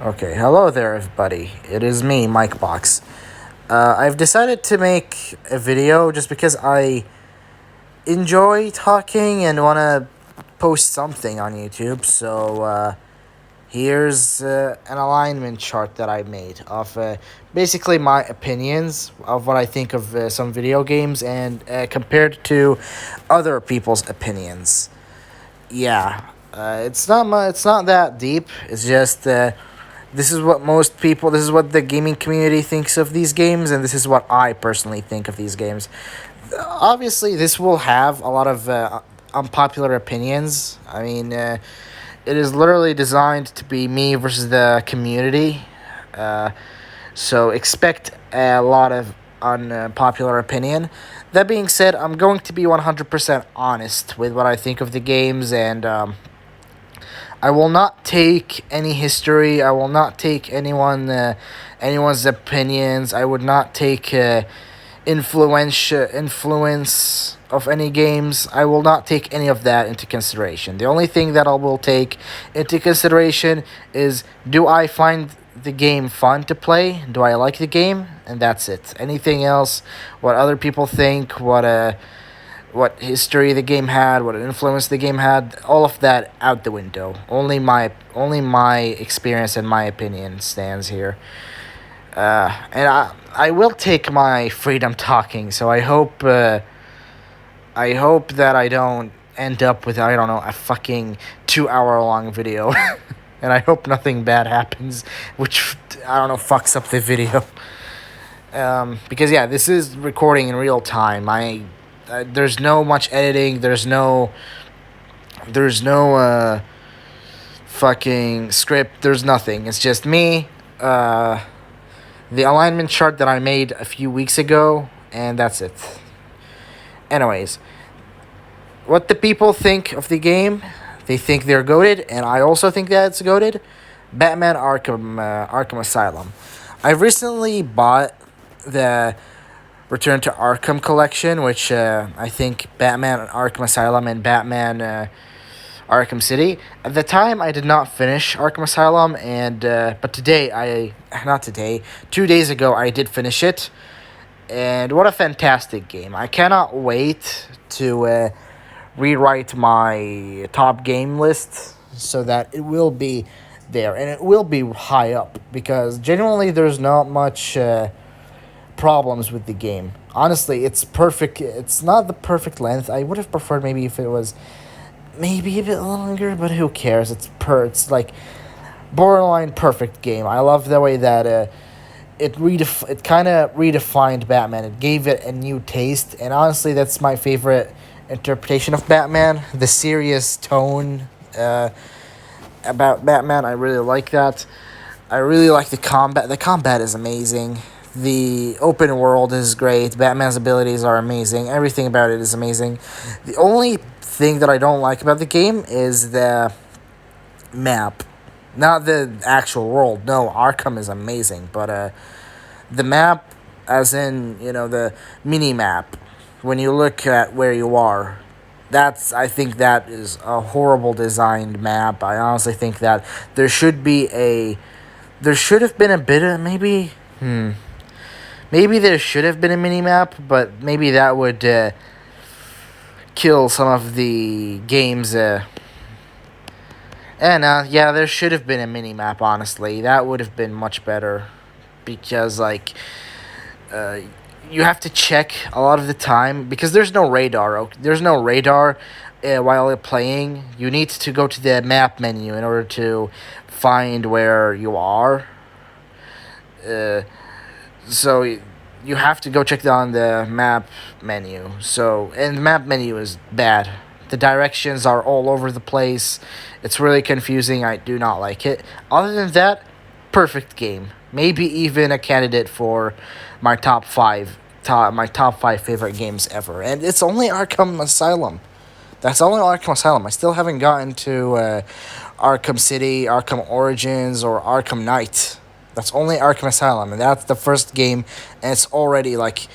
Okay, hello there, everybody. It is me, Mike Box. I've decided to make a video just because I enjoy talking and want to post something on YouTube. So, here's an alignment chart that I made of basically my opinions of what I think of some video games and compared to other people's opinions. Yeah, it's not that deep. It's just this is what most people, this is what the gaming community thinks of these games, and this is what I personally think of these games. Obviously, this will have a lot of unpopular opinions. It is literally designed to be me versus the community. Uh, so expect a lot of unpopular opinion. That being said, I'm going to be 100% honest with what I think of the games, and I will not take any history. I will not take anyone's opinions. I would not take influence of any games. I will not take any of that into consideration. The only thing that I will take into consideration is, do I find the game fun to play? Do I like the game? And that's it. Anything else, what other people think, what history the game had, what influence the game had, all of that out the window. Only my experience and my opinion stands here. And I will take my freedom talking. So I hope that I don't end up with, I don't know, a fucking 2 hour long video. And I hope nothing bad happens, which, I don't know, fucks up the video. Because yeah, this is recording in real time. There's no much editing. There's no fucking script. There's nothing. It's just me. The alignment chart that I made a few weeks ago, and that's it. Anyways, what the people think of the game? They think they're goated, and I also think that it's goated. Batman Arkham Asylum. I recently bought the Return to Arkham collection, which I think Batman Arkham Asylum and Batman Arkham City. At the time, I did not finish Arkham Asylum, and but today, not today, 2 days ago, I did finish it. And what a fantastic game. I cannot wait to rewrite my top game list so that it will be there, and it will be high up, because genuinely there's not much problems with the game. Honestly, it's perfect. It's not the perfect length. I would have preferred maybe if it was maybe a bit longer, but who cares? It's like borderline perfect game. I love the way that it kind of redefined Batman. It gave it a new taste, and honestly, that's my favorite interpretation of Batman. The serious tone about Batman, I really like that. I really like the combat. The combat is amazing. The open world is great. Batman's abilities are amazing. Everything about it is amazing. The only thing that I don't like about the game is the map. Not the actual world. No, Arkham is amazing, but the map, as in, the mini map, when you look at where you are, I think that is a horrible designed map. I honestly think that there should have been a bit of, maybe there should have been a mini map, but maybe that would kill some of the games. Yeah, there should have been a mini map. Honestly, that would have been much better, because uh, you have to check a lot of the time, because there's no radar. There's no radar while you're playing. You need to go to the map menu in order to find where you are. Uh, so you have to go check on the map menu. And the map menu is bad. The directions are all over the place. It's really confusing. I do not like it. Other than that, perfect game. Maybe even a candidate for my my top five favorite games ever. And it's only Arkham Asylum. That's only Arkham Asylum. I still haven't gotten to Arkham City, Arkham Origins, or Arkham Knight. That's only Arkham Asylum, and that's the first game, and it's already like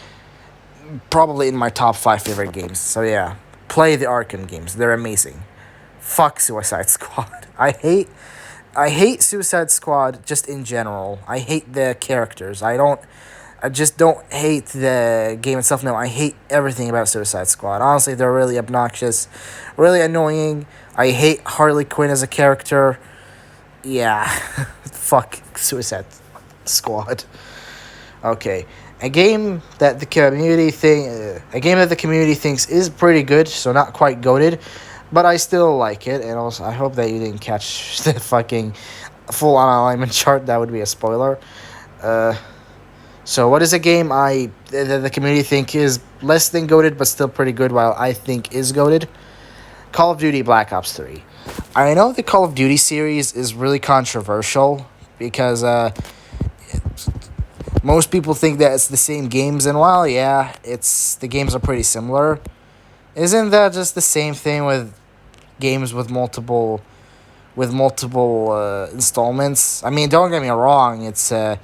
probably in my top five favorite games. So yeah, play the Arkham games. They're amazing. Fuck Suicide Squad. I hate I hate Suicide Squad just in general. I hate the characters. I just don't hate the game itself. No, I hate everything about Suicide Squad. Honestly, they're really obnoxious, really annoying. I hate Harley Quinn as a character. Yeah, fuck Suicide Squad. Okay, a game that the community thinks is pretty good, so not quite goated, but I still like it. And also, I hope that you didn't catch the fucking full on alignment chart. That would be a spoiler. Uh, so what is a game that the community think is less than goated, but still pretty good, while I think is goated? Call of Duty Black Ops 3. I know the Call of Duty series is really controversial because most people think that it's the same games, and while yeah, it's the games are pretty similar, isn't that just the same thing with games with multiple installments? I mean, don't get me wrong, it's the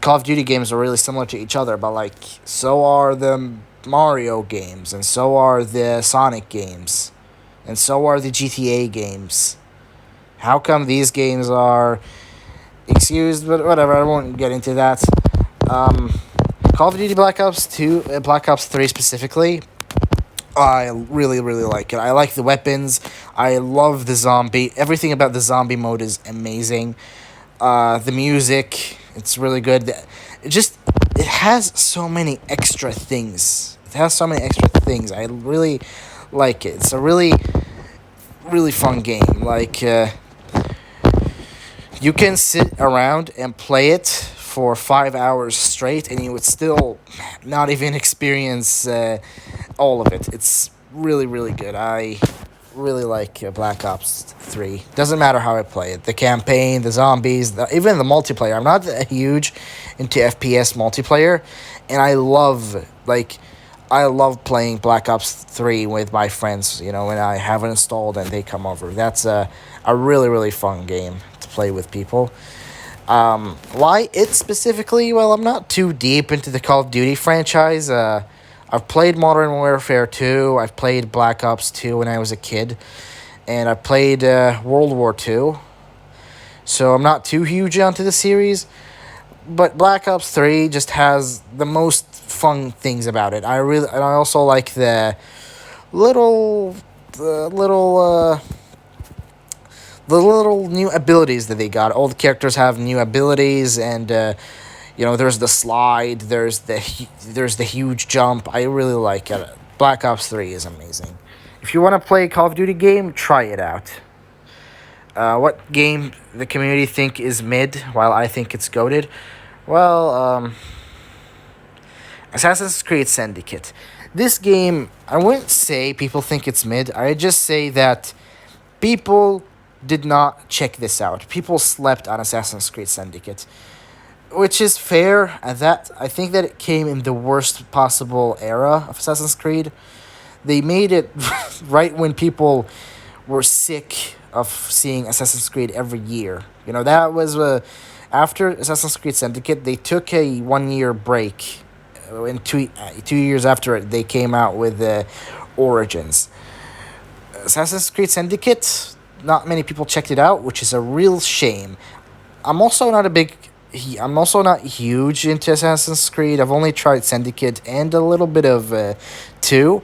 Call of Duty games are really similar to each other, but like so are the Mario games, and so are the Sonic games, and so are the GTA games. How come these games are excused? But whatever, I won't get into that. Um, Call of Duty Black Ops 2, Black Ops 3 specifically, I really, really like it. I like the weapons. I love the zombie. Everything about the zombie mode is amazing. The music, it's really good. It has so many extra things. It has so many extra things. I really like it. It's a really, really fun game. Like, you can sit around and play it for 5 hours straight, and you would still not even experience all of it. It's really, really good. I really like Black Ops 3. Doesn't matter how I play it. The campaign, the zombies, even the multiplayer. I'm not that huge into FPS multiplayer, and I love playing Black Ops 3 with my friends, when I have it installed and they come over. That's a really, really fun game to play with people. Why it specifically? Well, I'm not too deep into the Call of Duty franchise. I've played Modern Warfare 2. I've played Black Ops 2 when I was a kid. And I played World War 2. So I'm not too huge onto the series. But Black Ops 3 just has the most fun things about it. And I also like little, the little, the little new abilities that they got. All the characters have new abilities, and there's the slide, there's the huge jump. I really like it. Black Ops 3 is amazing. If you want to play a Call of Duty game, try it out. What game the community think is mid, while I think it's goated? Well, Assassin's Creed Syndicate. This game, I wouldn't say people think it's mid. I just say that people did not check this out. People slept on Assassin's Creed Syndicate, which is fair. I think that it came in the worst possible era of Assassin's Creed. They made it right when people were sick of seeing Assassin's Creed every year. That was after Assassin's Creed Syndicate. They took a 1 year break. In 2 years after it, they came out with Origins. Assassin's Creed Syndicate, not many people checked it out, which is a real shame. I'm also not huge into Assassin's Creed. I've only tried Syndicate and a little bit of 2,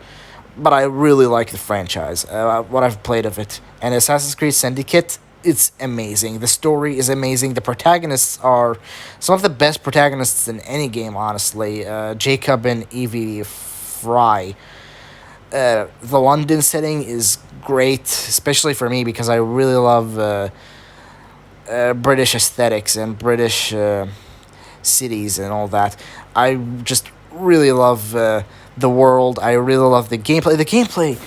but I really like the franchise, what I've played of it. And Assassin's Creed Syndicate, it's amazing. The story is amazing. The protagonists are some of the best protagonists in any game, honestly. Jacob and Evie Fry. The London setting is great, especially for me because I really love British aesthetics and British cities and all that. I just really love the world. I really love the gameplay.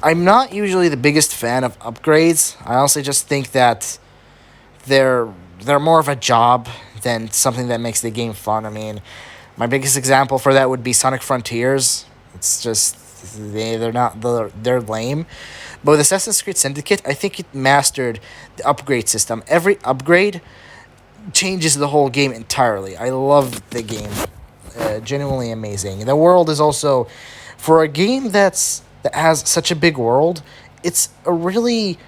I'm not usually the biggest fan of upgrades. I honestly just think that they're more of a job than something that makes the game fun. I mean, my biggest example for that would be Sonic Frontiers. It's just they're lame. But with Assassin's Creed Syndicate, I think it mastered the upgrade system. Every upgrade changes the whole game entirely. I love the game. Genuinely amazing. The world is also, for a game that has such a big world, it's a really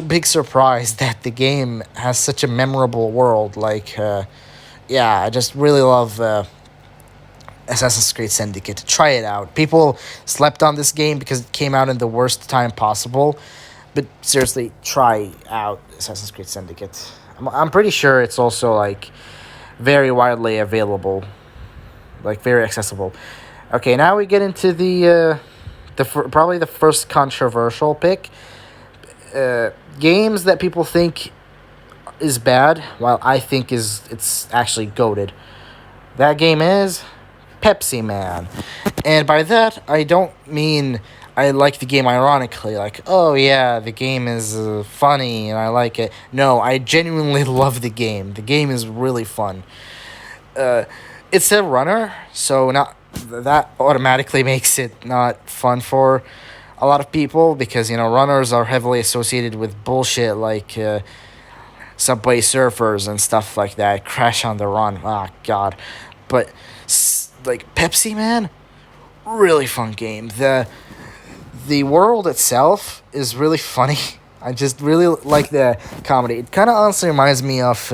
big surprise that the game has such a memorable world. Like, yeah, I just really love Assassin's Creed Syndicate. Try it out. People slept on this game because it came out in the worst time possible. But seriously, try out Assassin's Creed Syndicate. I'm pretty sure it's also like very widely available, like very accessible. Okay, now we get into probably the first controversial pick. Games that people think is bad, while I think it's actually goated. That game is Pepsi Man. And by that, I don't mean I like the game ironically, like, oh yeah, the game is funny and I like it. No, I genuinely love the game. The game is really fun. Uh, it's a runner, so not that automatically makes it not fun for a lot of people because runners are heavily associated with bullshit like Subway Surfers and stuff like that. Crash on the Run. Ah, God. But like Pepsi Man, really fun game. The world itself is really funny. I just really like the comedy. It kind of honestly reminds me of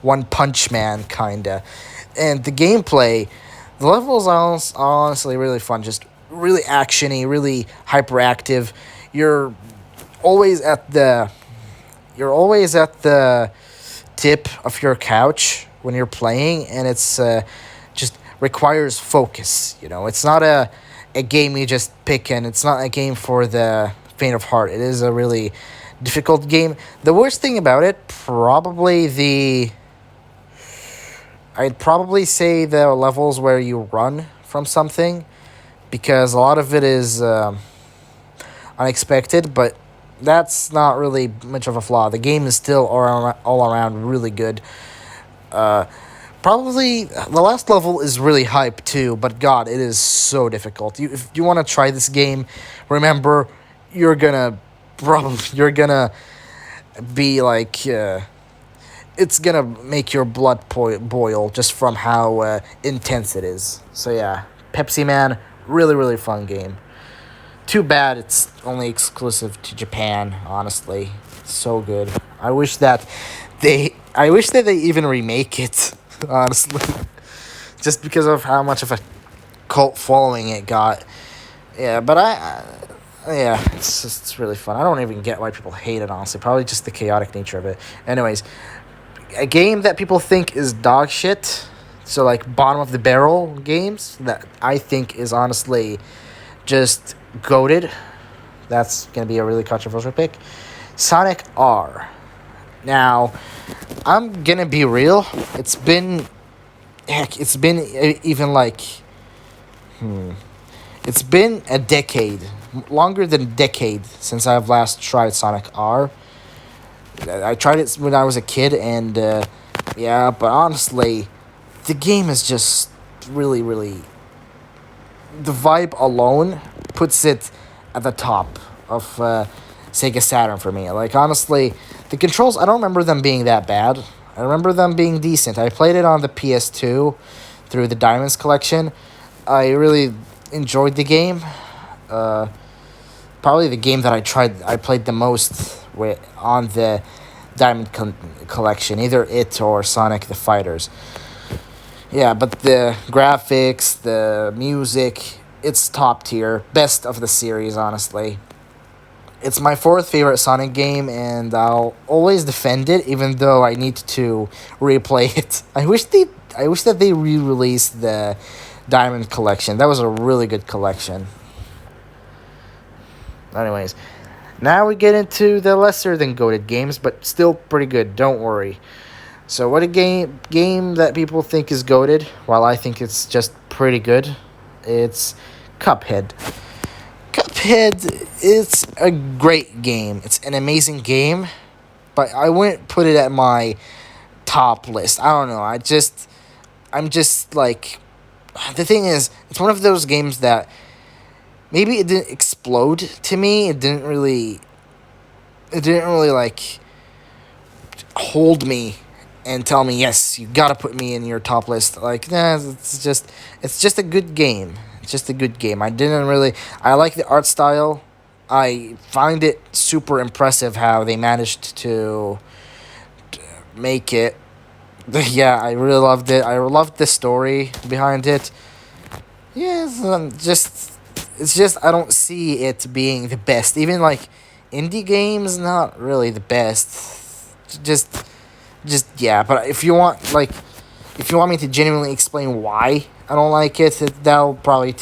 One Punch Man, kinda. And the gameplay, the levels are honestly really fun. Just really actiony, really hyperactive. You're always at the you're always at the tip of your couch when you're playing, and it's just requires focus. It's not a game you just pick, and it's not a game for the faint of heart. It is a really difficult game. The worst thing about it, I'd probably say the levels where you run from something, because a lot of it is unexpected, but that's not really much of a flaw. The game is still all around really good. Probably the last level is really hype too, but God, it is so difficult. If you want to try this game, remember you're gonna be like it's gonna make your blood boil just from how intense it is. So yeah, Pepsi Man, really really fun game. Too bad it's only exclusive to Japan. Honestly, so good. I wish that they even remake it. Honestly, just because of how much of a cult following it got. Yeah, but yeah, it's really fun. I don't even get why people hate it. Honestly, probably just the chaotic nature of it. Anyways, a game that people think is dog shit. So like bottom of the barrel games that I think is honestly just goated. That's gonna be a really controversial pick. Sonic R. Now, I'm gonna be real. It's been even like, it's been a decade, longer than a decade since I've last tried Sonic R. I tried it when I was a kid, and yeah, but honestly, the game is just really, really. The vibe alone puts it at the top of Sega Saturn for me. Like, honestly, the controls, I don't remember them being that bad. I remember them being decent. I played it on the PS2 through the Diamonds collection. I really enjoyed the game. Probably the game that I played the most on the Diamond collection, either it or Sonic the Fighters. Yeah, but the graphics, the music, it's top tier. Best of the series, honestly. It's my fourth favorite Sonic game, and I'll always defend it, even though I need to replay it. I wish that they re-released the Diamond collection. That was a really good collection. Anyways, now we get into the lesser than goated games, but still pretty good. Don't worry. So what a game that people think is goated, while I think it's just pretty good. It's Cuphead. Cuphead is a great game. It's an amazing game, but I wouldn't put it at my top list. I don't know. I'm just like, the thing is, it's one of those games that maybe it didn't explode to me. It didn't really like hold me and tell me, yes, you gotta put me in your top list. Like, nah, it's just a good game. It's just a good game. I like the art style. I find it super impressive how they managed to make it. Yeah, I really loved it. I loved the story behind it. Yes, it's just I don't see it being the best. Even like indie games, not really the best. Just yeah. But if you want me to genuinely explain why I don't like it, that'll probably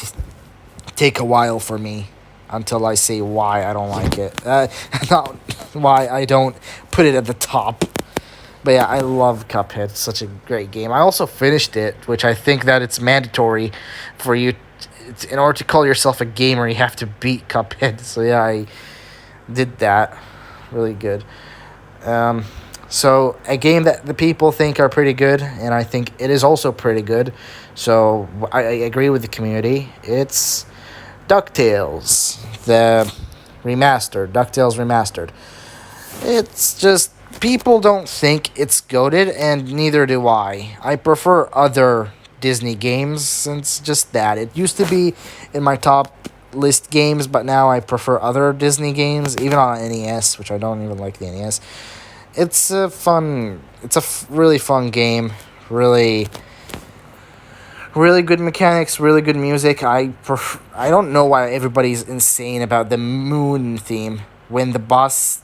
take a while for me until I say why I don't like it. Not why I don't put it at the top. But yeah, I love Cuphead. It's such a great game. I also finished it, which I think that it's mandatory for you. In order to call yourself a gamer, you have to beat Cuphead. So yeah, I did that. Really good. Um, so a game that the people think are pretty good, and I think it is also pretty good. So I agree with the community. It's DuckTales, the remastered. DuckTales remastered. It's just people don't think it's goated, and neither do I. I prefer other Disney games since just that. It used to be in my top list games, but now I prefer other Disney games, even on NES, which I don't even like the NES. It's a fun. It's a really fun game. Really, really good mechanics. Really good music. I don't know why everybody's insane about the moon theme when the boss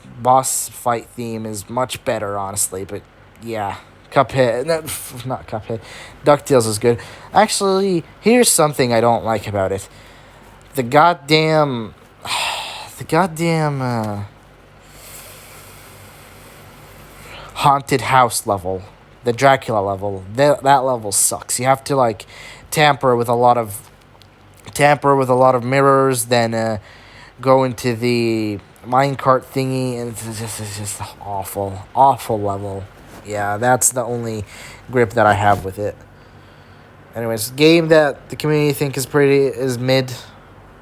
fight theme is much better, honestly. But yeah, Cuphead, not Cuphead, DuckTales is good. Actually, here's something I don't like about it. The goddamn, the goddamn haunted house level, the Dracula level. That level sucks. You have to like tamper with a lot of mirrors, then go into the minecart thingy, and it's just awful level. Yeah, that's the only grip that I have with it. Anyways, game that the community think is mid,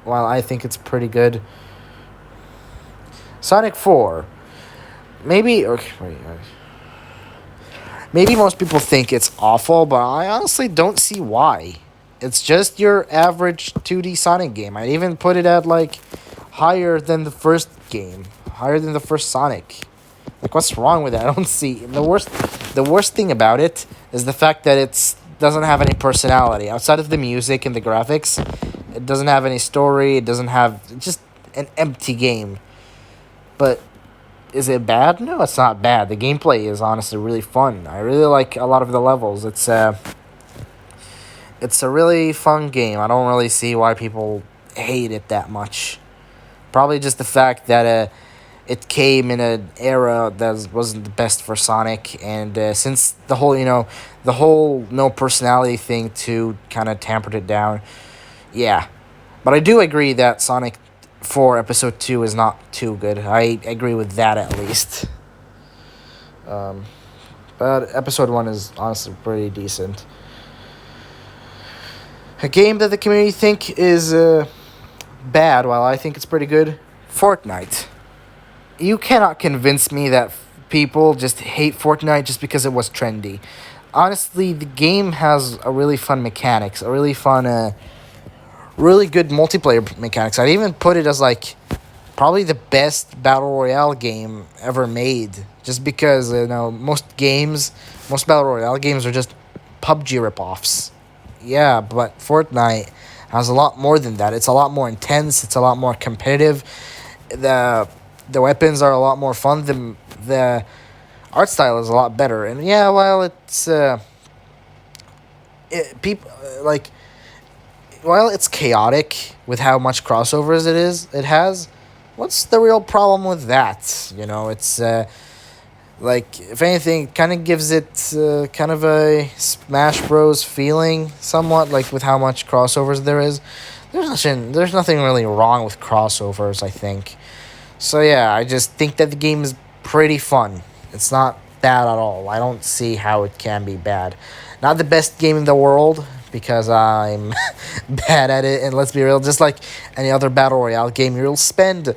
while I think it's pretty good. Sonic 4. Maybe okay, maybe most people think it's awful, but I honestly don't see why. It's just your average 2D Sonic game. I'd even put it at like higher than the first game, higher than the first Sonic. Like, what's wrong with that? I don't see The worst thing about it is the fact that it doesn't have any personality outside of the music and the graphics. It doesn't have any story. It doesn't have it's just an empty game. But is it bad? No, it's not bad. The gameplay is honestly really fun. I really like a lot of the levels. It's a really fun game. I don't really see why people hate it that much. Probably just the fact that it came in an era that wasn't the best for Sonic, and since the whole no personality thing too kind of tampered it down. Yeah, but I do agree that Sonic 4 Episode 2 is not too good. I agree with that at least. Um, but Episode 1 is honestly pretty decent. A game that the community think is bad, while I think it's pretty good, Fortnite. You cannot convince me that people just hate Fortnite just because it was trendy. Honestly, the game has a really fun mechanics, a really fun, really good multiplayer mechanics. I'd even put it as like probably the best battle royale game ever made. Just because most battle royale games are just PUBG ripoffs. Yeah, but Fortnite has a lot more than that. It's a lot more intense. It's a lot more competitive. The weapons are a lot more fun. The art style is a lot better. And yeah, while while it's chaotic with how much crossovers it has. What's the real problem with that? It's like, if anything, kind of gives it kind of a Smash Bros. Feeling, somewhat, like with how much crossovers there is. There's nothing really wrong with crossovers, I think. So yeah, I just think that the game is pretty fun. It's not bad at all. I don't see how it can be bad. Not the best game in the world, because I'm bad at it, and let's be real, just like any other battle royale game, you'll spend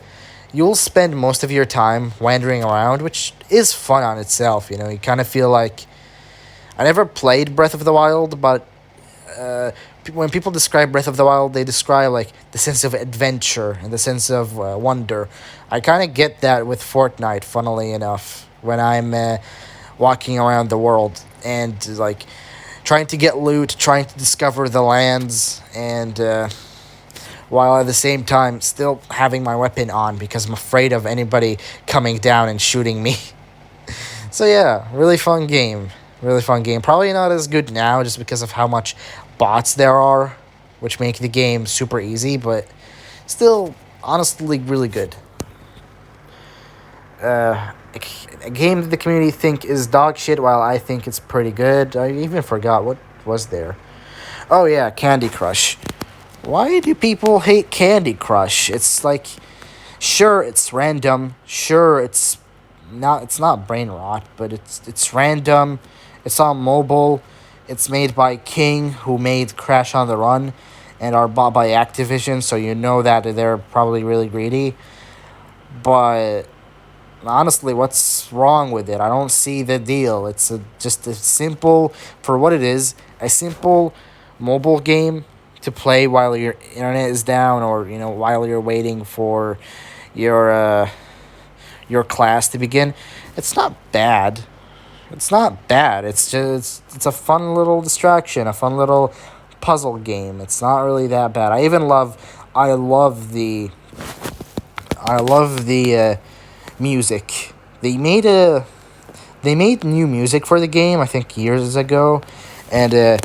most of your time wandering around, which is fun on itself. You kind of feel like I never played Breath of the Wild, but when people describe Breath of the Wild, they describe like the sense of adventure and the sense of wonder. I kind of get that with Fortnite, funnily enough, when I'm walking around the world and like trying to get loot, trying to discover the lands, and while at the same time still having my weapon on because I'm afraid of anybody coming down and shooting me. So yeah, really fun game. Really fun game. Probably not as good now just because of how much bots there are, which make the game super easy, but still honestly really good. A game that the community think is dog shit while I think it's pretty good. I even forgot what was there. Oh yeah, Candy Crush. Why do people hate Candy Crush? It's like, sure, it's random. Sure, it's not brain rot, but it's random. It's on mobile. It's made by King, who made Crash on the Run, and are bought by Activision, so you know that they're probably really greedy. But honestly, what's wrong with it? I don't see the deal. It's just a simple, for what it is, a simple mobile game to play while your internet is down, or while you're waiting for your your class to begin. It's not bad. It's not bad. It's just it's a fun little distraction, a fun little puzzle game. It's not really that bad. I love the music. They made new music for the game, I think years ago, and it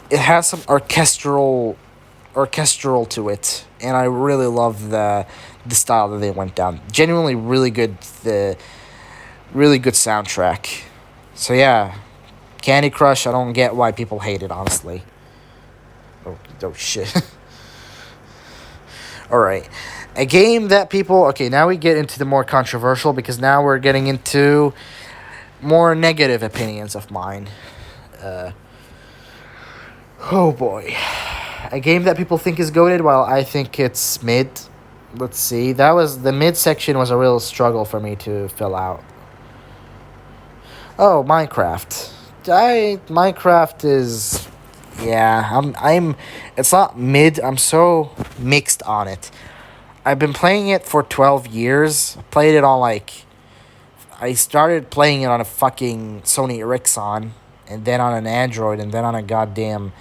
has some orchestral to it, and I really love the style that they went down. Genuinely really good soundtrack. So yeah, Candy Crush. I don't get why people hate it. Honestly. Oh shit. All right, a game that people. Okay, now we get into the more controversial because now we're getting into more negative opinions of mine. Uh, oh boy, a game that people think is goated while I think it's mid. Let's see. That was the mid section was a real struggle for me to fill out. Oh, Minecraft. Minecraft is yeah, I'm it's not mid. I'm so mixed on it. I've been playing it for 12 years. I played it on like I started playing it on a fucking Sony Ericsson, and then on an Android, and then on a goddamn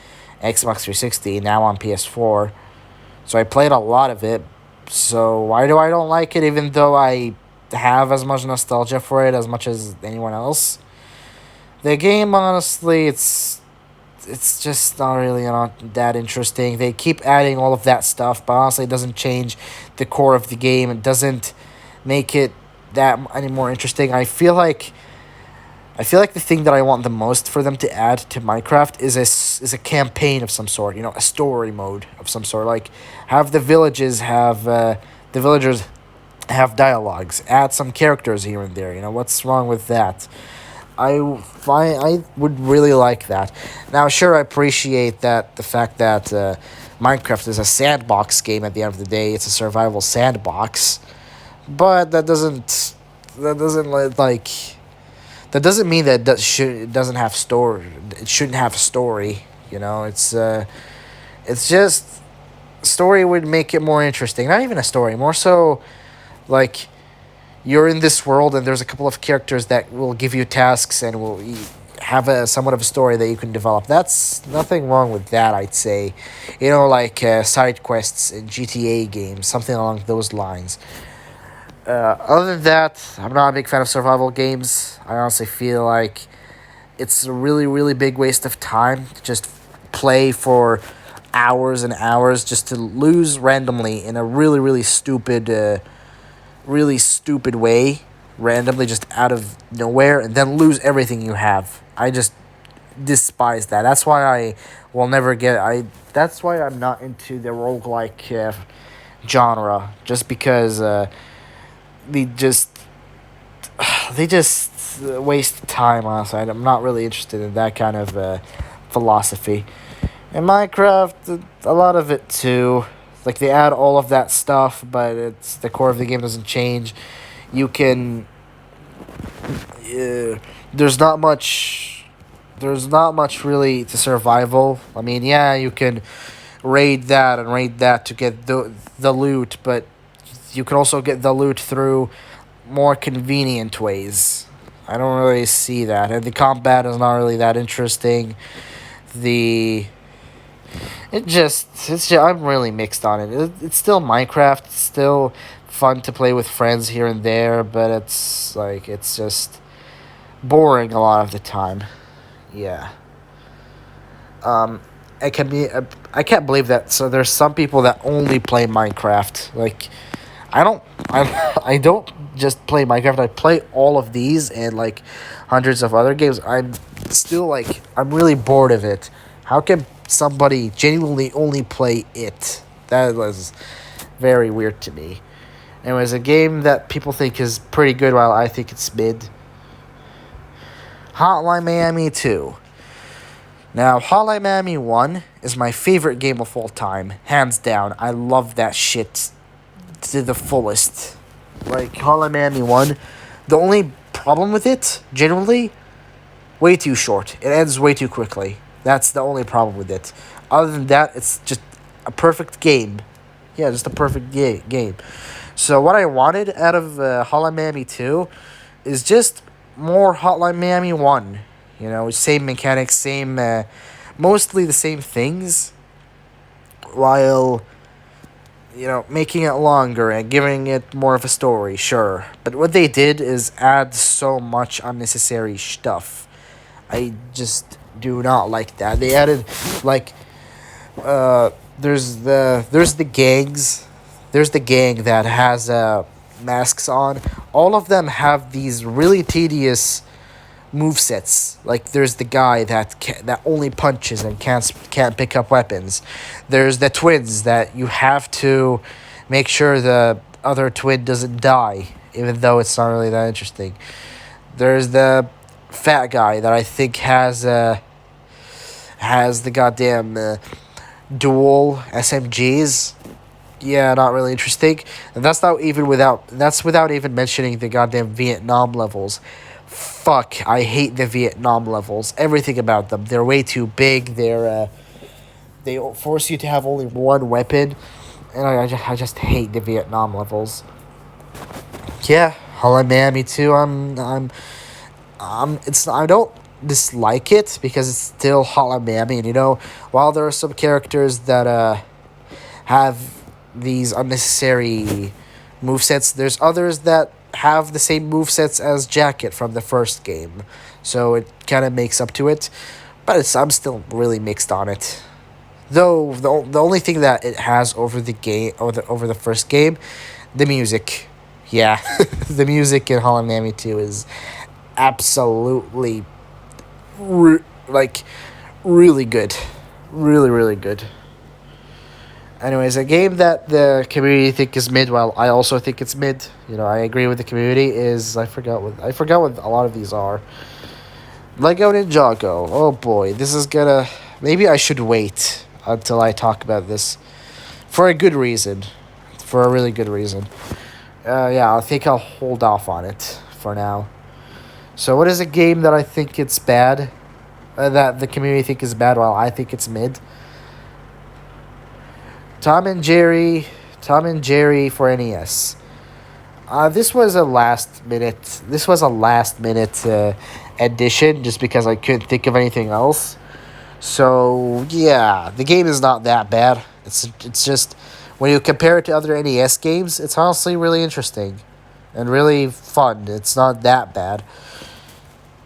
Xbox 360, now on PS4. So I played a lot of it. So why do I don't like it even though I have as much nostalgia for it as much as anyone else? The game, honestly, it's just not really not that interesting. They keep adding all of that stuff, but honestly, it doesn't change the core of the game. It doesn't make it that any more interesting. I feel like the thing that I want the most for them to add to Minecraft is a campaign of some sort. A story mode of some sort. Like have the villagers have dialogues. Add some characters here and there. What's wrong with that? I would really like that. Now, sure, I appreciate that the fact that Minecraft is a sandbox game. At the end of the day, it's a survival sandbox, but that doesn't mean that it doesn't have story. It shouldn't have a story. It's just story would make it more interesting. Not even a story, more so like you're in this world and there's a couple of characters that will give you tasks and will have a somewhat of a story that you can develop. That's nothing wrong with that, I'd say. Like side quests in GTA games, something along those lines. Other than that, I'm not a big fan of survival games. I honestly feel like it's a really, really big waste of time to just play for hours and hours just to lose randomly in a really stupid way, randomly just out of nowhere, and then lose everything you have. I just despise that. That's why I will never get. That's why I'm not into the roguelike genre. Just because they just they just waste time. Honestly, I'm not really interested in that kind of philosophy. In Minecraft, a lot of it too. Like they add all of that stuff, but it's the core of the game doesn't change. You can. There's not much. There's not much really to survival. I mean, yeah, you can raid that and raid that to get the loot, but you can also get the loot through more convenient ways. I don't really see that, and the combat is not really that interesting. The it's just I'm really mixed on it's still Minecraft. It's still fun to play with friends here and there, but it's just boring a lot of the time. Yeah. Um, it can be. I can't believe that. So there's some people that only play Minecraft. Like, I don't. I don't just play Minecraft. I play all of these and like hundreds of other games. I'm still like I'm really bored of it. How can somebody genuinely only play it? That was very weird to me. Anyways, a game that people think is pretty good while I think it's mid. Hotline Miami 2. Now, Hotline Miami 1 is my favorite game of all time, hands down. I love that shit to the fullest. Like, Hotline Miami 1, the only problem with it, generally, way too short. It ends way too quickly. That's the only problem with it. Other than that, it's just a perfect game. Yeah, just a perfect game. So, what I wanted out of Hotline Miami 2 is just more Hotline Miami 1. You know, same mechanics, same, mostly the same things, while, you know, making it longer and giving it more of a story, sure. But what they did is add so much unnecessary stuff. I just do not like that. They added, like, there's the gangs, there's the gang that has, masks on. All of them have these really tedious move sets. Like there's the guy that only punches and can't pick up weapons. There's the twins that you have to make sure the other twin doesn't die, even though it's not really that interesting. There's the fat guy that I think has the goddamn dual SMGs. Yeah, not really interesting. And that's without even mentioning the goddamn Vietnam levels. Fuck, I hate the Vietnam levels. Everything about them. They're way too big. They force you to have only one weapon, and I just hate the Vietnam levels. Yeah, Hotline Miami 2. It's I don't dislike it because it's still Hotline Miami, and you know, while there are some characters that have these unnecessary movesets, there's others that have the same movesets as Jacket from the first game. So it kind of makes up to it. But I'm still really mixed on it. Though the only thing that it has over the game over the first game, the music. Yeah, the music in Hotline Miami 2 is absolutely like really good. Really, really good. Anyways, a game that the community think is mid, while I also think it's mid. You know, I agree with the community. Is I forgot what a lot of these are. Lego Ninjago. Oh boy, this is gonna. Maybe I should wait until I talk about this, for a good reason, for a really good reason. Yeah, I think I'll hold off on it for now. So, what is a game that I think it's bad, that the community think is bad, while I think it's mid? Tom and Jerry for NES. This was a last minute. This was a last minute addition, just because I couldn't think of anything else. So yeah, the game is not that bad. It's just when you compare it to other NES games, it's honestly really interesting, and really fun. It's not that bad.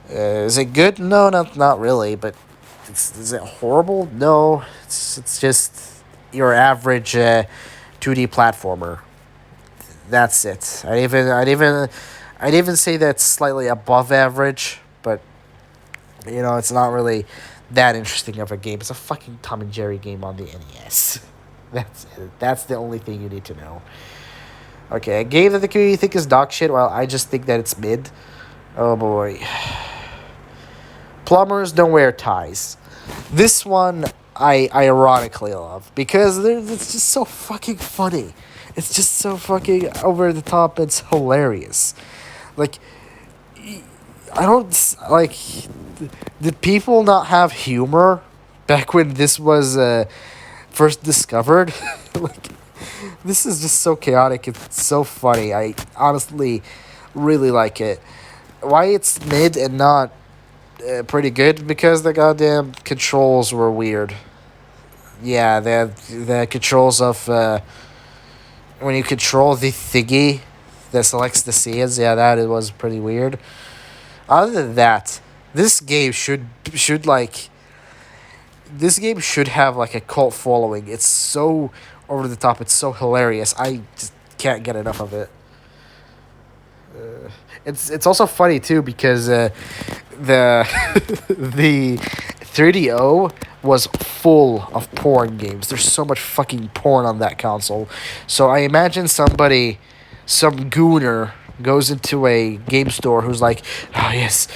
Is it good? No, not really. But is it horrible? No. It's just your average 2D platformer. That's it. I'd even say that's slightly above average, but you know, it's not really that interesting of a game. It's a fucking Tom and Jerry game on the NES. That's it. That's the only thing you need to know. Okay, a game that the community think is dog shit, while I just think that it's mid. Oh boy. Plumbers don't wear ties. This one I ironically love because it's just so fucking funny. It's just so fucking over the top. It's hilarious. Like, I don't like. Did people not have humor back when this was first discovered? Like, this is just so chaotic. It's so funny. I honestly really like it. Why it's mid and not pretty good? Because the goddamn controls were weird. Yeah, the controls of when you control the thingy that selects the scenes. Yeah, that it was pretty weird. Other than that, this game should like this game should have like a cult following. It's so over the top. It's so hilarious. I just can't get enough of it. It's also funny too because the the 3DO was full of porn games. There's so much fucking porn on that console. So I imagine some gooner goes into a game store who's like, oh yes,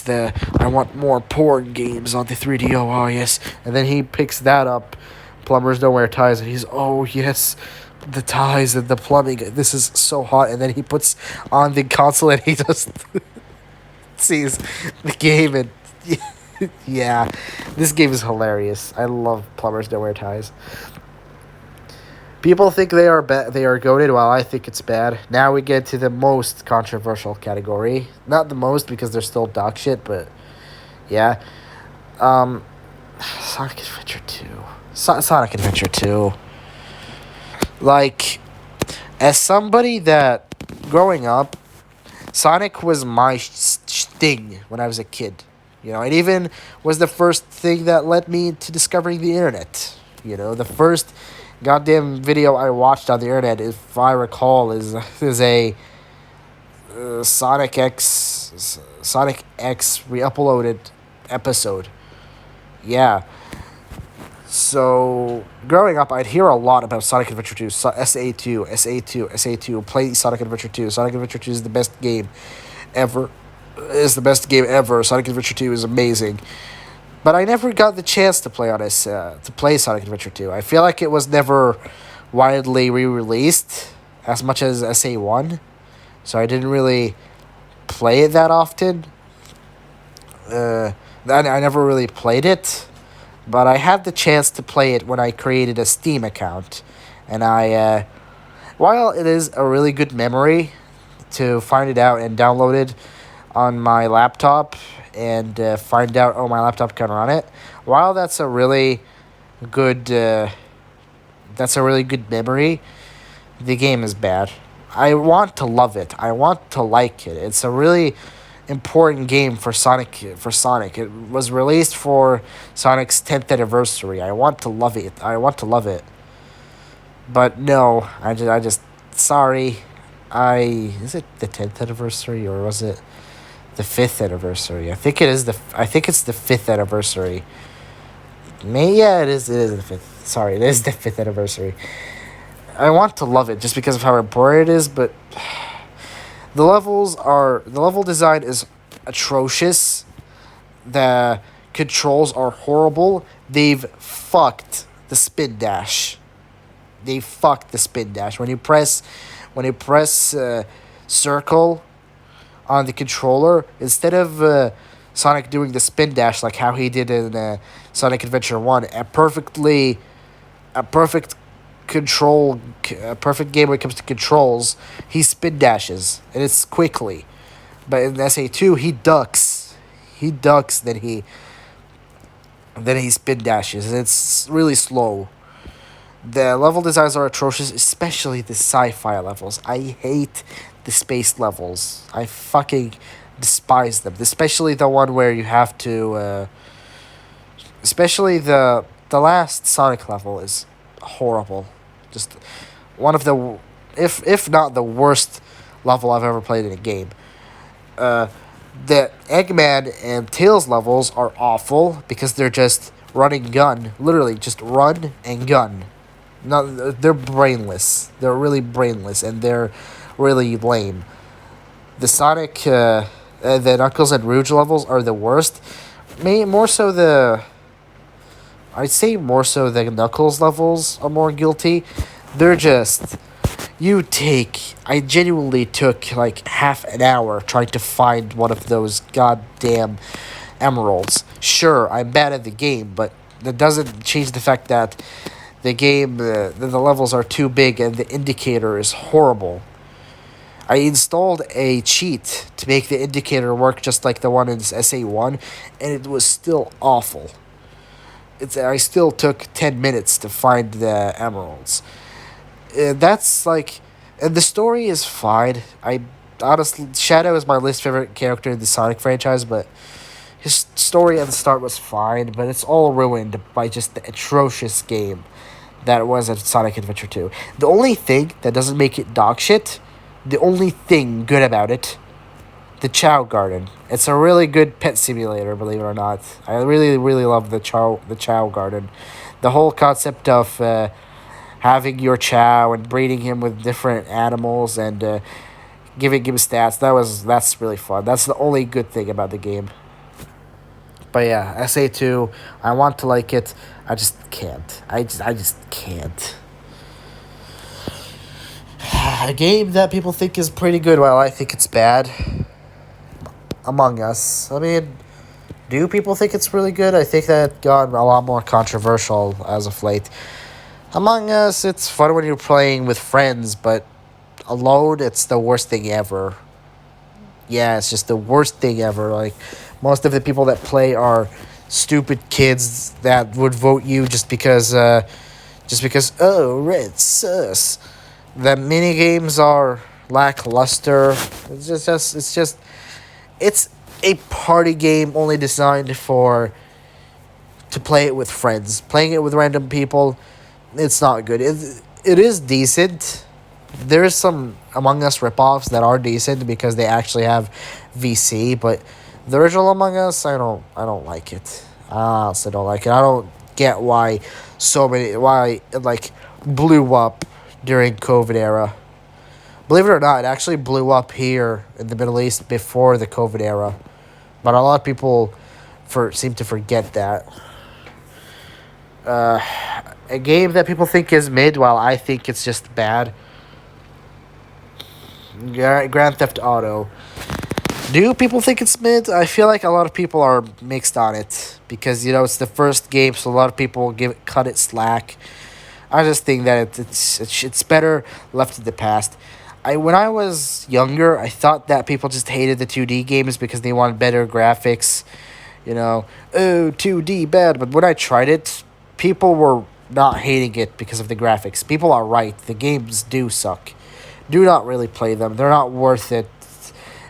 the I want more porn games on the 3DO. Oh yes, and then he picks that up. Plumbers don't wear ties, and he's oh yes, the ties and the plumbing. This is so hot, and then he puts on the console and he just sees the game and. Yeah, this game is hilarious. I love Plumbers Don't Wear Ties. People think they are goated, while I think it's bad. Now we get to the most controversial category. Not the most because they're still dog shit, but yeah. Um, Sonic Adventure 2. Sonic Adventure 2. Like, as somebody that growing up, Sonic was my thing when I was a kid. You know, it even was the first thing that led me to discovering the internet. You know, the first goddamn video I watched on the internet, if I recall, is a Sonic X re-uploaded episode. Yeah. So, growing up, I'd hear a lot about Sonic Adventure 2, SA2, SA2, SA2, play Sonic Adventure 2. Sonic Adventure 2 is the best game ever. Sonic Adventure 2 is amazing. But I never got the chance to play to play Sonic Adventure 2. I feel like it was never widely re-released as much as SA1. So I didn't really play it that often. I never really played it. But I had the chance to play it when I created a Steam account. And while it is a really good memory to find it out and download it on my laptop and find out, oh, my laptop can run it. While that's a really good memory, the game is bad. I want to love it. I want to like it. It's a really important game for Sonic. It was released for Sonic's 10th anniversary. I want to love it. But no, I just sorry. Is it the 10th anniversary or was it the 5th anniversary? I think it's the 5th anniversary. It is the 5th. Sorry, it is the 5th anniversary. I want to love it just because of how important it is, but the level design is atrocious. The controls are horrible. They've fucked the spin dash. When you press circle on the controller, instead of Sonic doing the spin dash like how he did in Sonic Adventure 1, a perfect game when it comes to controls, he spin dashes and it's quickly. But in SA2 he ducks, then he spin dashes and it's really slow. The level designs are atrocious, especially the sci-fi levels. I hate the space levels. I fucking despise them. Especially the one where you have to especially the last Sonic level is horrible. Just one of the if not the worst level I've ever played in a game. The Eggman and Tails levels are awful because they're just run and gun. Literally just run and gun. No, they're brainless. They're really brainless and they're really lame. The the Knuckles and Rouge levels are the worst. I'd say more so the Knuckles levels are more guilty. They're just, I genuinely took like half an hour trying to find one of those goddamn emeralds. Sure, I'm bad at the game, but that doesn't change the fact that the game, the levels are too big and the indicator is horrible. I installed a cheat to make the indicator work just like the one in SA1, and it was still awful. I still took 10 minutes to find the emeralds. That's like, and the story is fine. I honestly, Shadow is my least favorite character in the Sonic franchise, but his story at the start was fine, but it's all ruined by just the atrocious game that was at Sonic Adventure 2. The only thing that doesn't make it dog shit, the only thing good about it, the Chow Garden. It's a really good pet simulator, believe it or not. I really, really love the Chow Garden. The whole concept of having your Chow and breeding him with different animals and giving him stats, that's really fun. That's the only good thing about the game. But yeah, SA2, I want to like it. I just can't. I just can't. A game that people think is pretty good while I think it's bad. Among Us. I mean, do people think it's really good? I think that got a lot more controversial as of late. Among Us, it's fun when you're playing with friends, but alone, it's the worst thing ever. Yeah, it's just the worst thing ever. Like, most of the people that play are stupid kids that would vote you just because, oh, red sus. The mini games are lackluster. It's a party game only designed for to play it with friends. Playing it with random people, it's not good. It is decent. There is some Among Us ripoffs that are decent because they actually have VC, but the original Among Us, I don't like it. I honestly don't like it. I don't get why it like blew up during COVID era. Believe it or not, it actually blew up here in the Middle East before the COVID era. But a lot of people seem to forget that. Uh, a game that people think is mid, while I think it's just bad. Grand Theft Auto. Do people think it's mid? I feel like a lot of people are mixed on it because it's the first game, so a lot of people cut it slack. I just think that it's better left in the past. When I was younger, I thought that people just hated the 2D games because they wanted better graphics. Oh, 2D bad. But when I tried it, people were not hating it because of the graphics. People are right. The games do suck. Do not really play them. They're not worth it.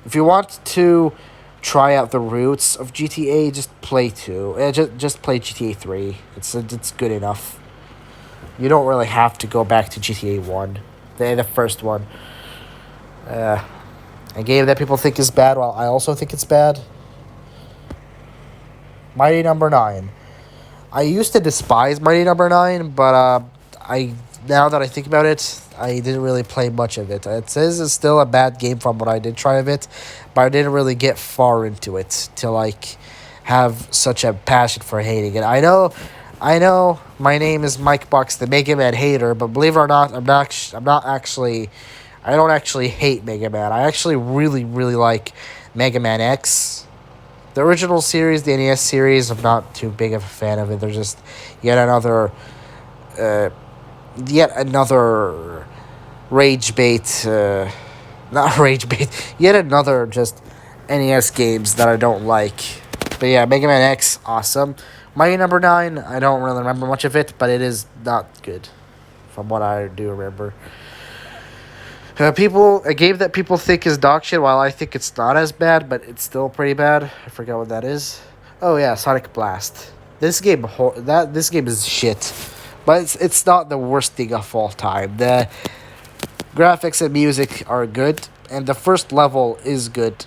If you want to try out the roots of GTA, just play 2. Just play GTA 3. It's good enough. You don't really have to go back to GTA 1. The first one. A game that people think is bad, while I also think it's bad. Mighty Number 9. I used to despise Mighty Number 9, but now that I think about it, I didn't really play much of it. It says it's still a bad game from what I did try of it, but I didn't really get far into it to have such a passion for hating it. I know. My name is Mike Bucks, the Mega Man hater, but believe it or not, I don't actually hate Mega Man. I actually really, really like Mega Man X. The original series, the NES series, I'm not too big of a fan of it. They're just yet another rage bait, not rage bait, yet another just NES games that I don't like. But yeah, Mega Man X, awesome. Mighty Number 9, I don't really remember much of it, but it is not good, from what I do remember. A game that people think is dog shit, while I think it's not as bad, but it's still pretty bad. I forgot what that is. Oh yeah, Sonic Blast. This game is shit, but it's not the worst thing of all time. The graphics and music are good, and the first level is good.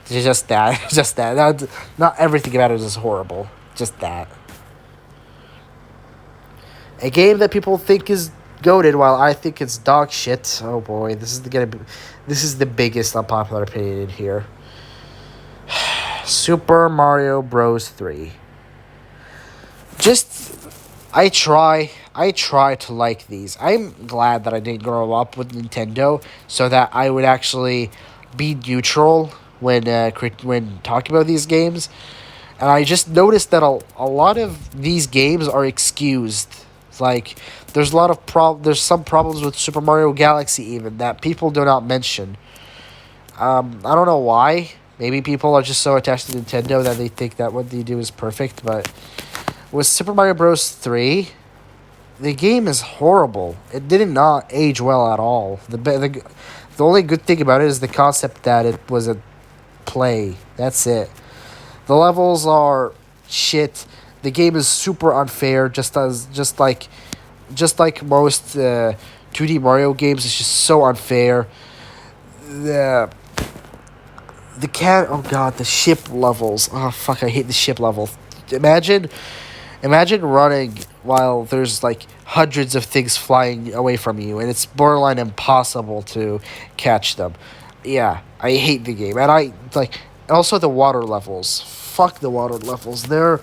Just that, just that. Not everything about it is horrible. Just that. A game that people think is goated, while I think it's dog shit. Oh boy, this is the biggest unpopular opinion in here. Super Mario Bros. 3. I try to like these. I'm glad that I didn't grow up with Nintendo, so that I would actually be neutral when talking about these games, and I just noticed that a lot of these games are excused. Like there's some problems with Super Mario Galaxy even that people do not mention. I don't know why. Maybe people are just so attached to Nintendo that they think that what they do is perfect. But with Super Mario Bros. 3, the game is horrible. It did not age well at all. The only good thing about it is the concept that it was a play. That's it. The levels are shit. The game is super unfair. Just like most 2D Mario games, it's just so unfair. The oh god, the ship levels. Oh fuck, I hate the ship level. Imagine Imagine running while there's like hundreds of things flying away from you, and it's borderline impossible to catch them. Yeah, I hate the game, and I like also the water levels. Fuck the water levels. They're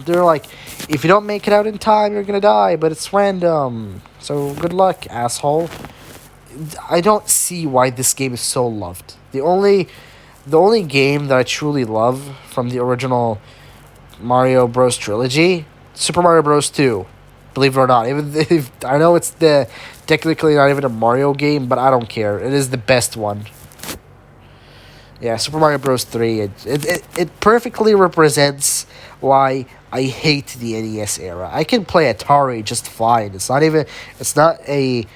like, if you don't make it out in time, you're gonna die, but it's random. So good luck, asshole. I don't see why this game is so loved. The only game that I truly love from the original Mario Bros. Trilogy, Super Mario Bros. 2. Believe it or not, even if I know it's the technically not even a Mario game, but I don't care. It is the best one. Yeah, Super Mario Bros. 3. It perfectly represents why I hate the NES era. I can play Atari just fine. It's not a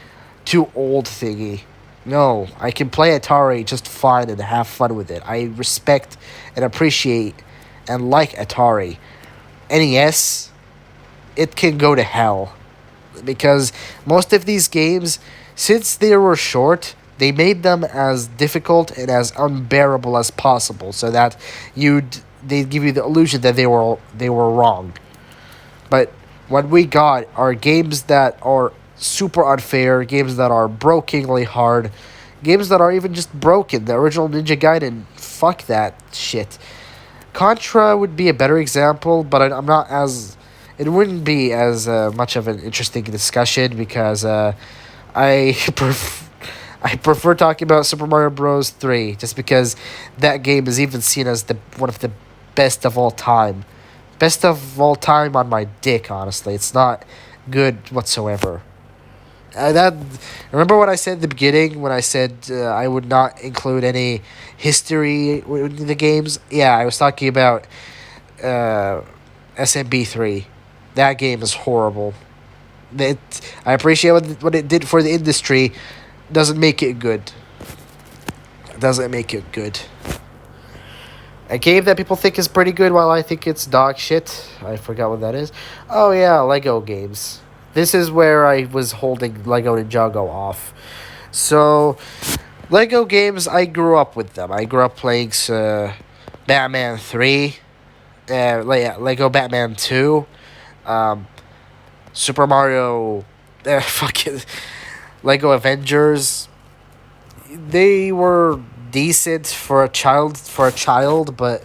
too old thingy. No, I can play Atari just fine and have fun with it. I respect and appreciate and like Atari. NES, it can go to hell. Because most of these games, since they were short, they made them as difficult and as unbearable as possible so that they'd give you the illusion that they were wrong. But what we got are games that are super unfair, games that are brokenly hard, games that are even just broken. The original Ninja Gaiden, fuck that shit. Contra would be a better example, but I'm not as. It wouldn't be as much of an interesting discussion because I I prefer talking about Super Mario Bros. 3 just because that game is even seen as the one of the best of all time. Best of all time on my dick, honestly. It's not good whatsoever. That remember what I said at the beginning when I said I would not include any history in the games. Yeah, I was talking about uh, SMB3. That game is horrible. It, I appreciate what it did for the industry. Doesn't make it good. Doesn't make it good. A game that people think is pretty good while I think it's dog shit. I forgot what that is. Oh yeah, Lego games. This is where I was holding Lego Ninjago off. So, Lego games, I grew up with them. I grew up playing Batman 3, Lego Batman 2, um, Super Mario, fucking Lego Avengers. They were decent for a child, but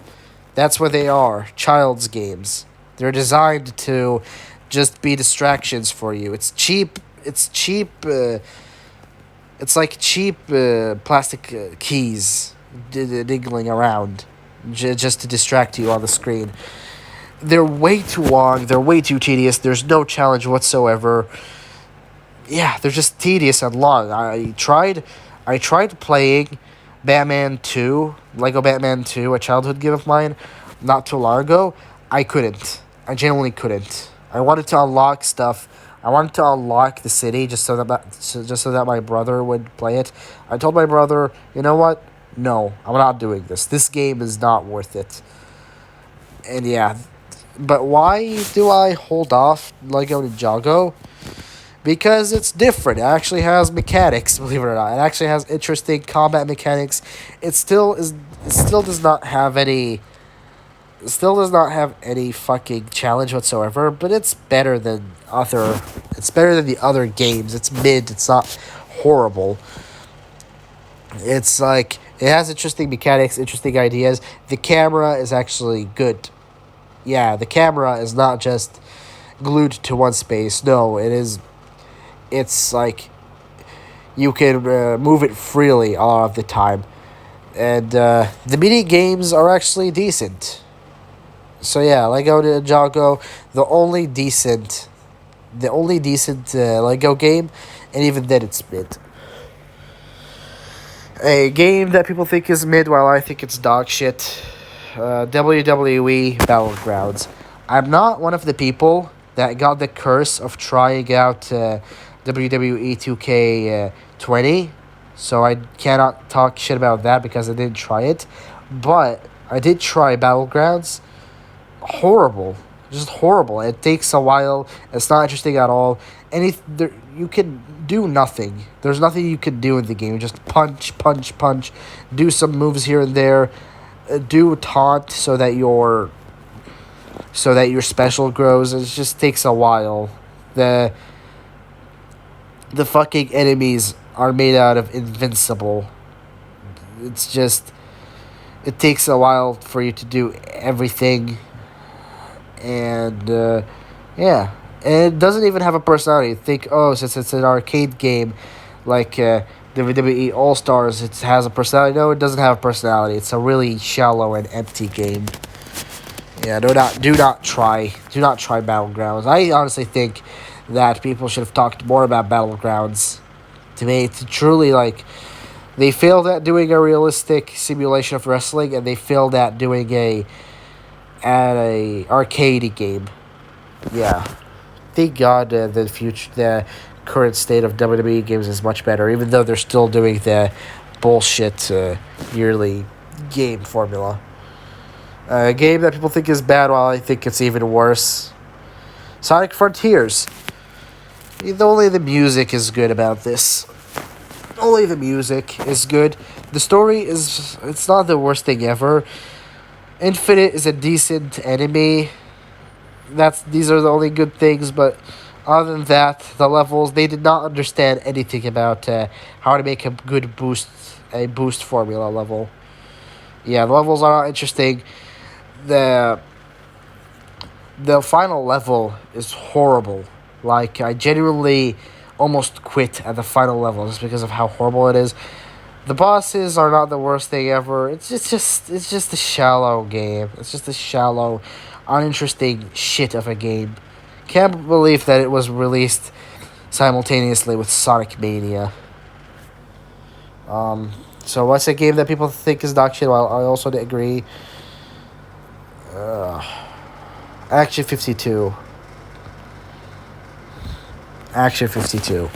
that's what they are, child's games. They're designed to just be distractions for you. It's cheap. It's cheap. It's like cheap plastic keys diggling around just to distract you on the screen. They're way too long. They're way too tedious. There's no challenge whatsoever. Yeah, they're just tedious and long. I tried playing Batman 2, Lego Batman 2, a childhood game of mine, not too long ago. I couldn't. I genuinely couldn't. I wanted to unlock stuff. I wanted to unlock the city just so that my brother would play it. I told my brother, you know what? No, I'm not doing this. This game is not worth it. And yeah, but why do I hold off Lego Ninjago? Because it's different. It actually has mechanics, believe it or not. It actually has interesting combat mechanics. It still does not have any fucking challenge whatsoever, but it's better than the other games. It's mid, it's not horrible. It's like it has interesting mechanics, interesting ideas. The camera is actually good. Yeah, the camera is not just glued to one space. No, it's like you can move it freely a lot of the time. And the mini games are actually decent. So yeah, Lego Ninjago, the only decent, Lego game, and even then it's mid. A game that people think is mid, while I think it's dog shit. WWE Battlegrounds. I'm not one of the people that got the curse of trying out WWE 2K20, so I cannot talk shit about that because I didn't try it. But I did try Battlegrounds. Horrible, just horrible. It takes a while. It's not interesting at all. You can do nothing. There's nothing you can do in the game. You just punch, punch, punch. Do some moves here and there. Do taunt so that your special grows. It just takes a while. The fucking enemies are made out of invincible. It's just it takes a while for you to do everything, and yeah, and it doesn't even have a personality. Think, oh, since it's an arcade game, like WWE All Stars, it has a personality. No, it doesn't have a personality. It's a really shallow and empty game. Yeah, do not try Battlegrounds. I honestly think that people should have talked more about Battlegrounds. To me, to truly they failed at doing a realistic simulation of wrestling, and they failed at doing a arcade game. Yeah, thank God the current state of WWE games is much better, even though they're still doing the bullshit yearly game formula. A game that people think is bad, while I think it's even worse. Sonic Frontiers. Only the music is good about this. Only the music is good. The story it's not the worst thing ever. Infinite is a decent enemy. These are the only good things, but other than that, the levels, they did not understand anything about how to make a boost formula level. Yeah, the levels are not interesting. The final level is horrible. Like, I genuinely almost quit at the final level just because of how horrible it is. The bosses are not the worst thing ever. It's just a shallow game. It's just a shallow, uninteresting shit of a game. Can't believe that it was released simultaneously with Sonic Mania. So what's a game that people think is dog shit? Well, I also agree. Action 52. Action 52.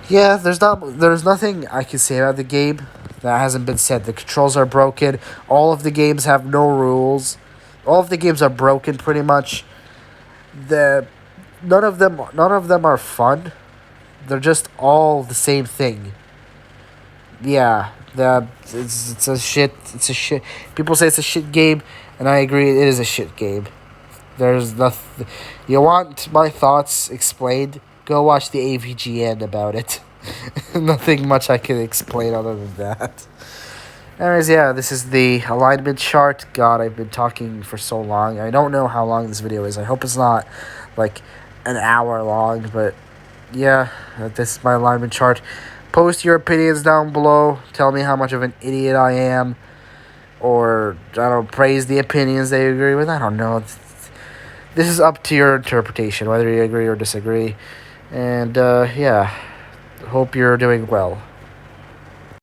Yeah, there's nothing I can say about the game that hasn't been said. The controls are broken. All of the games have no rules. All of the games are broken pretty much. None of them are fun. They're just all the same thing. Yeah, it's a shit. People say it's a shit game, and I agree it is a shit game. There's nothing. You want my thoughts explained? Go watch the AVGN about it. Nothing much I can explain other than that. Anyways, yeah, this is the alignment chart. God, I've been talking for so long. I don't know how long this video is. I hope it's not like an hour long, but yeah, this is my alignment chart. Post your opinions down below. Tell me how much of an idiot I am. Or, I don't know, praise the opinions they agree with. I don't know. This is up to your interpretation, whether you agree or disagree. And, yeah, hope you're doing well.